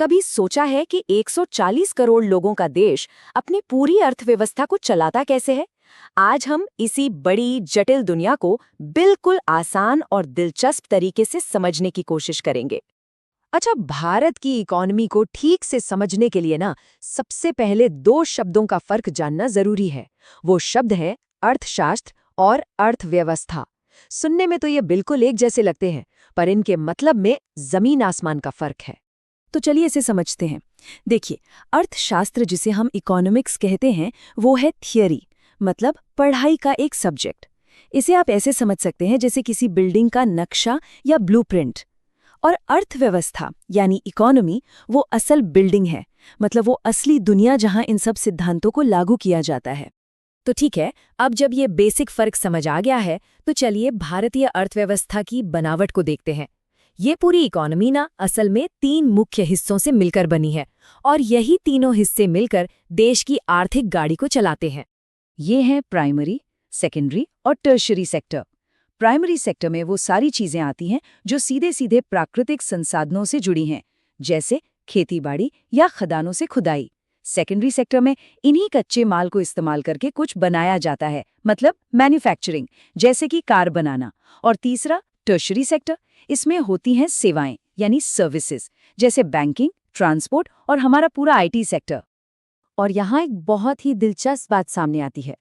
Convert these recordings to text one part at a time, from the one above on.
कभी सोचा है कि 140 करोड़ लोगों का देश अपनी पूरी अर्थव्यवस्था को चलाता कैसे है? आज हम इसी बड़ी जटिल दुनिया को बिल्कुल आसान और दिलचस्प तरीके से समझने की कोशिश करेंगे। अच्छा, भारत की इकोनॉमी को ठीक से समझने के लिए ना सबसे पहले दो शब्दों का फर्क जानना जरूरी है। वो शब्द है अर्थशास्त्र और अर्थव्यवस्था। सुनने में तो ये बिल्कुल एक जैसे लगते हैं, पर इनके मतलब में जमीन आसमान का फर्क है। तो चलिए इसे समझते हैं। देखिए, अर्थशास्त्र जिसे हम इकोनॉमिक्स कहते हैं वो है थियरी, मतलब पढ़ाई का एक सब्जेक्ट। इसे आप ऐसे समझ सकते हैं जैसे किसी बिल्डिंग का नक्शा या ब्लूप्रिंट। और अर्थव्यवस्था यानी इकोनॉमी वो असल बिल्डिंग है, मतलब वो असली दुनिया जहां इन सब सिद्धांतों को लागू किया जाता है। तो ठीक है, अब जब ये बेसिक फर्क समझ आ गया है तो चलिए भारतीय अर्थव्यवस्था की बनावट को देखते हैं। ये पूरी इकोनॉमी ना असल में 3 मुख्य हिस्सों से मिलकर बनी है और यही तीनों हिस्से मिलकर देश की आर्थिक गाड़ी को चलाते हैं। ये हैं प्राइमरी, सेकेंडरी और टर्शरी सेक्टर। प्राइमरी सेक्टर में वो सारी चीजें आती हैं जो सीधे सीधे प्राकृतिक संसाधनों से जुड़ी हैं, जैसे खेतीबाड़ी या खदानों से खुदाई। सेकेंडरी सेक्टर में इन्हीं कच्चे माल को इस्तेमाल करके कुछ बनाया जाता है, मतलब मैन्युफैक्चरिंग, जैसे कि कार बनाना। और तीसरा टर्शरी सेक्टर, इसमें होती हैं सेवाएं यानी सर्विसेज, जैसे बैंकिंग, ट्रांसपोर्ट और हमारा पूरा आईटी सेक्टर। और यहाँ एक बहुत ही दिलचस्प बात सामने आती है।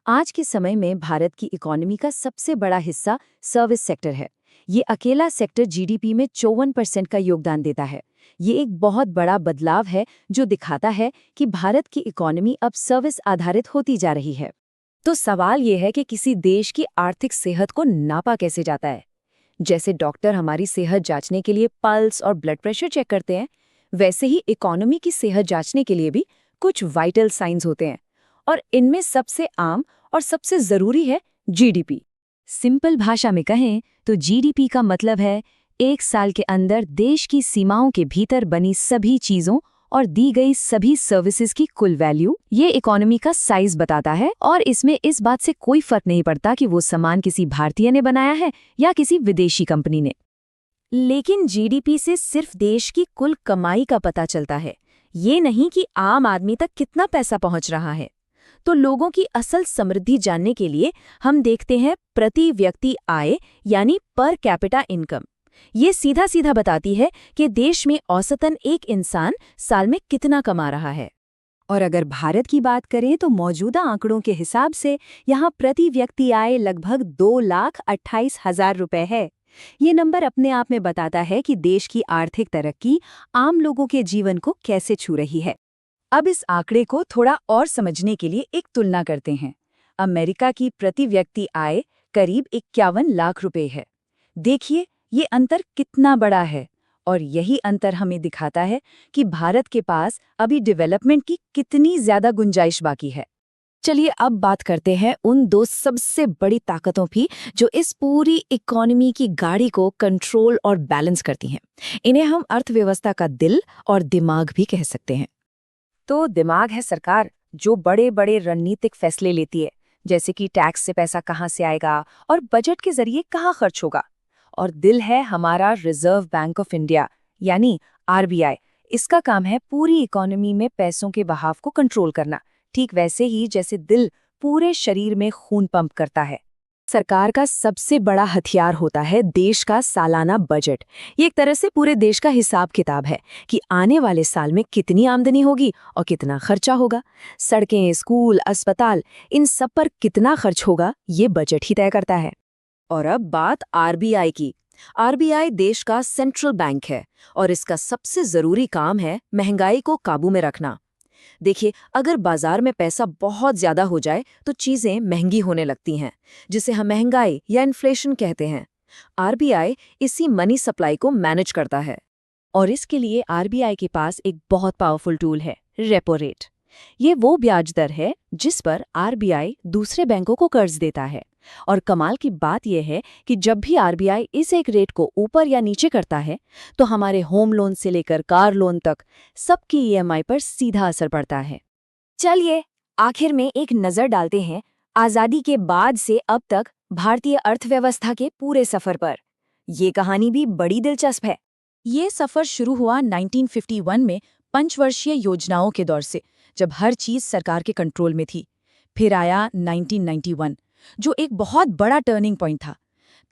आज के समय में भारत की इकोनॉमी का सबसे बड़ा हिस्सा सर्विस सेक्टर है। ये अकेला सेक्टर जीडीपी में 54% का योगदान देता है। ये एक बहुत बड़ा बदलाव है जो दिखाता है कि भारत की इकोनॉमी अब सर्विस आधारित होती जा रही है। तो सवाल ये है कि किसी देश की आर्थिक सेहत को नापा कैसे जाता है? जैसे डॉक्टर हमारी सेहत जांचने के लिए पल्स और ब्लड प्रेशर चेक करते हैं, वैसे ही इकोनॉमी की सेहत जांचने के लिए भी कुछ वाइटल साइंस होते हैं। और इनमें सबसे आम और सबसे जरूरी है जीडीपी। सिंपल भाषा में कहें तो जीडीपी का मतलब है एक साल के अंदर देश की सीमाओं के भीतर बनी सभी चीजों और दी गई सभी सर्विसेज की कुल वैल्यू। ये इकोनॉमी का साइज बताता है और इसमें इस बात से कोई फर्क नहीं पड़ता कि वो सामान किसी भारतीय ने बनाया है या किसी विदेशी कंपनी ने। लेकिन जीडीपी से सिर्फ देश की कुल कमाई का पता चलता है, ये नहीं कि आम आदमी तक कितना पैसा पहुंच रहा है। तो लोगों की असल समृद्धि जानने के लिए हम देखते हैं प्रति व्यक्ति आय यानी पर कैपिटा इनकम। ये सीधा सीधा बताती है कि देश में औसतन एक इंसान साल में कितना कमा रहा है। और अगर भारत की बात करें तो मौजूदा आंकड़ों के हिसाब से यहाँ प्रति व्यक्ति आय लगभग 2,28,000 रुपए है। ये नंबर अपने आप में बताता है कि देश की आर्थिक तरक्की आम लोगों के जीवन को कैसे छू रही है। अब इस आंकड़े को थोड़ा और समझने के लिए एक तुलना करते हैं। अमेरिका की प्रति व्यक्ति आय करीब 51 लाख रुपए है। देखिए ये अंतर कितना बड़ा है, और यही अंतर हमें दिखाता है कि भारत के पास अभी डेवलपमेंट की कितनी ज्यादा गुंजाइश बाकी है। चलिए अब बात करते हैं उन दो सबसे बड़ी ताकतों की जो इस पूरी इकोनॉमी की गाड़ी को कंट्रोल और बैलेंस करती हैं। इन्हें हम अर्थव्यवस्था का दिल और दिमाग भी कह सकते हैं। तो दिमाग है सरकार, जो बड़े बड़े रणनीतिक फैसले लेती है, जैसे कि टैक्स से पैसा कहाँ से आएगा और बजट के जरिए कहाँ खर्च होगा। और दिल है हमारा रिजर्व बैंक ऑफ इंडिया यानी आरबीआई। इसका काम है पूरी इकोनॉमी में पैसों के बहाव को कंट्रोल करना, ठीक वैसे ही जैसे दिल पूरे शरीर में खून पंप करता है। सरकार का सबसे बड़ा हथियार होता है देश का सालाना बजट। ये एक तरह से पूरे देश का हिसाब किताब है कि आने वाले साल में कितनी आमदनी होगी और कितना खर्चा होगा। सड़कें, स्कूल, अस्पताल, इन सब पर कितना खर्च होगा ये बजट ही तय करता है। और अब बात आरबीआई की। आरबीआई देश का सेंट्रल बैंक है और इसका सबसे जरूरी काम है महंगाई को काबू में रखना। देखिए, अगर बाजार में पैसा बहुत ज्यादा हो जाए तो चीजें महंगी होने लगती हैं, जिसे हम महंगाई या इन्फ्लेशन कहते हैं। आरबीआई इसी मनी सप्लाई को मैनेज करता है और इसके लिए आरबीआई के पास एक बहुत पावरफुल टूल है, रेपो रेट। ये वो ब्याज दर है जिस पर आरबीआई दूसरे बैंकों को कर्ज देता है। और कमाल की बात यह है कि जब भी आरबीआई इस एक रेट को ऊपर या नीचे करता है तो हमारे होम लोन से लेकर कार लोन तक सबकी ईएमआई पर सीधा असर पड़ता है। चलिए आखिर में एक नजर डालते हैं आजादी के बाद से अब तक भारतीय अर्थव्यवस्था के पूरे सफर पर। ये कहानी भी बड़ी दिलचस्प है। ये सफ़र शुरू हुआ 1951 में पंचवर्षीय योजनाओं के दौर से, जब हर चीज़ सरकार के कंट्रोल में थी। फिर आया 1991, जो एक बहुत बड़ा टर्निंग पॉइंट था।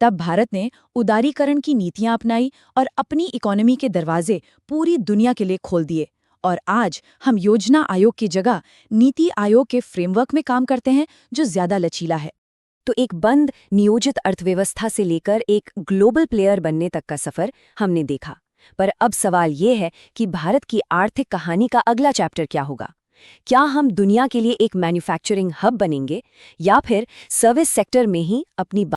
तब भारत ने उदारीकरण की नीतियां अपनाई और अपनी इकोनॉमी के दरवाजे पूरी दुनिया के लिए खोल दिए। और आज हम योजना आयोग की जगह नीति आयोग के फ्रेमवर्क में काम करते हैं, जो ज़्यादा लचीला है। तो एक बंद नियोजित अर्थव्यवस्था से लेकर एक ग्लोबल प्लेयर बनने तक का सफर हमने देखा। पर अब सवाल ये है कि भारत की आर्थिक कहानी का अगला चैप्टर क्या होगा? क्या हम दुनिया के लिए एक मैन्युफैक्चरिंग हब बनेंगे या फिर सर्विस सेक्टर में ही अपनी